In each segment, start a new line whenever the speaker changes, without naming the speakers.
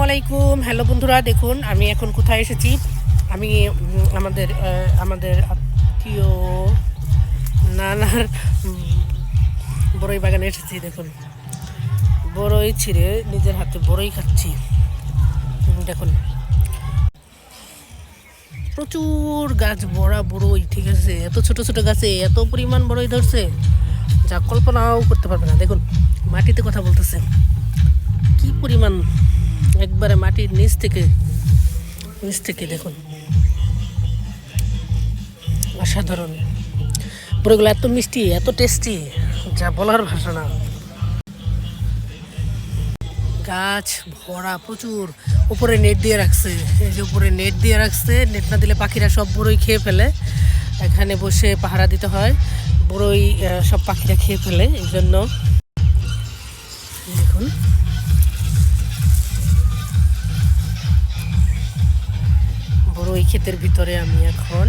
আলাইকুম। হ্যালো বন্ধুরা, দেখুন আমি এখন কোথায় এসেছি। আমি আমাদের আত্মীয় নানার বড়ই বাগানে এসেছি। দেখুন, বড়ই ছিঁড়ে নিজের হাতে বড়ই খাচ্ছি। দেখুন, প্রচুর গাছ ভরা বড়ই, ঠিক আছে। এত ছোট ছোট গাছে এত পরিমাণ বড়ই ধরছে, যা কল্পনাও করতে পারবে না। দেখুন, মাটিতে কথা বলতেছে, কি পরিমাণ একবারে মাটির নিচ থেকে দেখুন, অসাধারণ। বড়িগুলো এত মিষ্টি, এত টেস্টি, যা বলার ভাষা না। গাছ ভরা প্রচুর, উপরে নেট দিয়ে রাখছে। এই যে উপরে নেট দিয়ে রাখছে, নেট না দিলে পাখিরা সব বড়ই খেয়ে ফেলে। এখানে বসে পাহারা দিতে হয়, বড়ই সব পাখিরা খেয়ে ফেলে। এই জন্য দেখুন, বড়ই ক্ষেতের ভিতরে আমি এখন।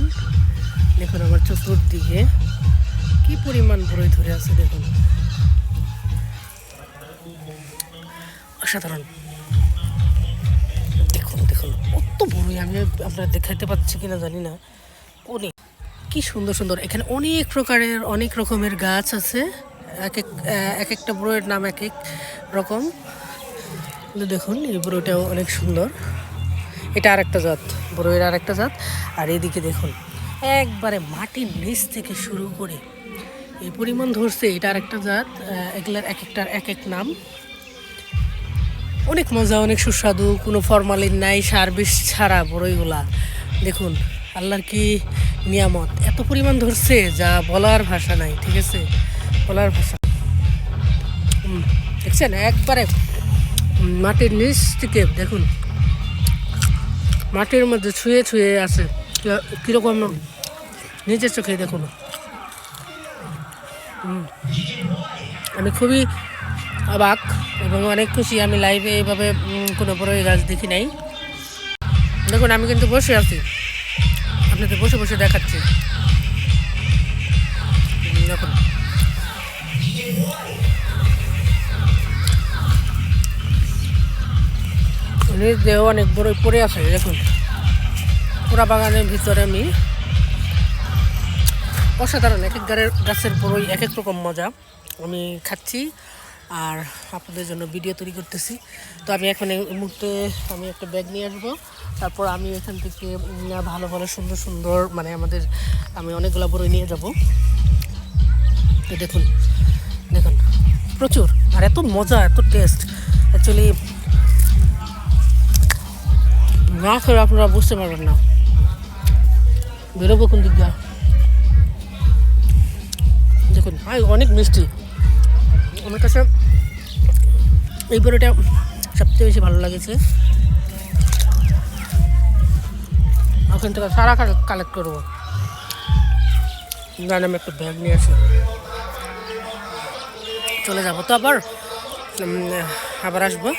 দেখুন আমার চতুর্দিকে কি পরিমাণ বড়ই ধরে আছে, দেখুন, অসাধারণ। দেখুন দেখুন, কত বড়ই, আমি আপনারা দেখাতে পাচ্ছি কিনা জানি না। অনেক, কি সুন্দর সুন্দর। এখানে অনেক প্রকারের, অনেক রকমের গাছ আছে। এক একটা বড়ইয়ের নাম এক এক রকম। দেখুন, এই বড়ইটাও অনেক সুন্দর। এটা আর একটা জাত, বড়ইয়ের আর একটা জাত। আর এদিকে দেখুন, একবারে মাটির নিচ থেকে শুরু করে এই পরিমাণ ধরছে। এটা আর একটা জাত, এগুলার এক একটার এক এক নাম। অনেক মজা, অনেক সুস্বাদু, কোনো ফরমালিন নাই, সার বিষ ছাড়া বড়ইগুলা। দেখুন, আল্লাহর কি নিয়ামত, এত পরিমাণ ধরছে যা বলার ভাষা নাই, ঠিক আছে, বলার ভাষা। দেখছেন, একবারে মাটির নিচ থেকে দেখুন, মাটির মধ্যে ছুঁয়ে ছুঁয়ে আছে, কীরকম নিজের চোখে দেখুন। আমি খুবই অবাক এবং অনেক খুশি। আমি লাইভে এইভাবে কোনো বড়ই গাছ দেখি নাই। দেখুন, আমি কিন্তু বসে আছি, আপনাদের বসে বসে দেখাচ্ছি। দেখুন, নিজ দেহ অনেক বড়ই পড়ে আছে। দেখুন, পুরা বাগানের ভিতরে আমি। অসাধারণ, এক এক গাছের বড়ই এক এক রকম মজা। আমি খাচ্ছি আর আপনাদের জন্য ভিডিও তৈরি করতেছি। তো আমি এখন এই মুহূর্তে আমি একটা ব্যাগ নিয়ে আসবো। তারপর আমি এখান থেকে ভালো ভালো সুন্দর সুন্দর আমি অনেকগুলো বড়ই নিয়ে যাব। তো দেখুন দেখুন, প্রচুর, আর এত মজা, এত টেস্ট। অ্যাকচুয়ালি না খেলে আপনারা বুঝতে পারবেন না। বেরোবো কোন দিক দিয়ে। দেখুন, অনেক মিষ্টি। আমার কাছে এই বড়িটা সবচেয়ে বেশি ভালো লাগেছে। ওখান থেকে সারা কালেক্ট করবো। গান আমি একটা ব্যাগ নিয়ে আসি, চলে যাবো। তো আবার আসবো।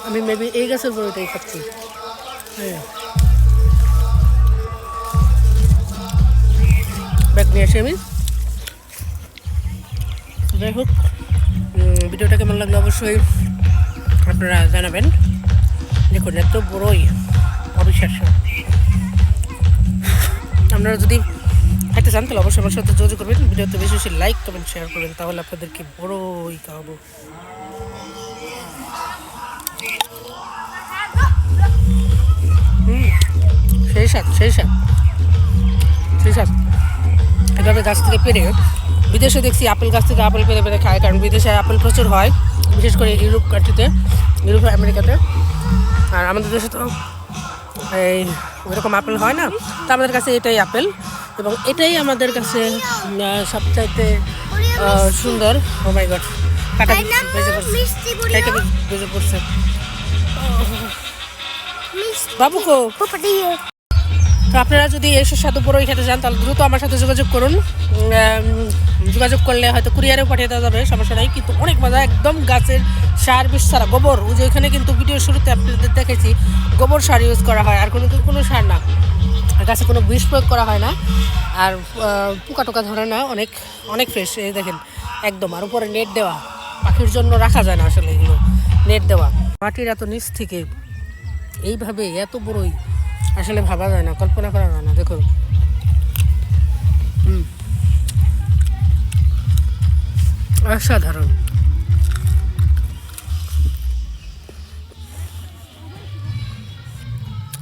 আমি মেবি এই গাছের বড়িটাই খাচ্ছি। হ্যাঁ, ব্যাগ নিয়ে আসি আমি। যাই হোক, ভিডিওটা কেমন লাগলো অবশ্যই আপনারা জানাবেন। দেখুন, এত বড়ই, অবিশ্বাস্য। আপনারা যদি খাইতে চান তাহলে অবশ্যই আমার সাথে যোগাযোগ করবেন। ভিডিওতে বেশি বেশি লাইক কমেন্ট শেয়ার করবেন, তাহলে আপনাদেরকে বড়ই খাওয়াবো। সেই সাথ এভাবে গাছ থেকে পেরে। বিদেশে দেখছি আপেল গাছ থেকে আপেল পেরে পেরে খায়, কারণ বিদেশে আপেল প্রচুর হয়, বিশেষ করে ইউরোপ আমেরিকাতে। আর আমাদের দেশে তো এই ওইরকম আপেল হয় না। তো আমাদের কাছে এটাই আপেল, এবং এটাই আমাদের কাছে সবচাইতে সুন্দর। ও মাই গড, কাটা বেজে পড়ছে বাবুকো। তো আপনারা যদি এই সুস্বাদু বড়ই খেতে চান তাহলে দ্রুত আমার সাথে যোগাযোগ করুন। যোগাযোগ করলে হয়তো কুরিয়ারেও পাঠিয়ে দেওয়া যাবে, সমস্যা নেই। কিন্তু অনেক মজা, একদম গাছের সার বিষ ছাড়া, গোবর। ওই যে এখানে কিন্তু ভিডিওর শুরুতে আপনাদের দেখেছি গোবর সার ইউজ করা হয়, আর কোনো সার না। গাছে কোনো বিষ প্রয়োগ করা হয় না, আর পোকা টোকা ধরে না। অনেক অনেক ফ্রেশ, এই দেখেন একদম। আর উপরে নেট দেওয়া, পাখির জন্য রাখা যায় না আসলে এগুলো, নেট দেওয়া। মাটির এত নিচ থেকে এইভাবে এত বড়ই আসলে ভাবা যায় না, কল্পনা করা যায় না। দেখুন অসাধারণ।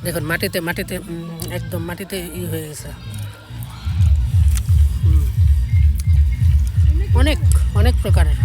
দেখুন মাটিতে মাটিতে একদম মাটিতে হয়ে গেছে। অনেক অনেক প্রকারের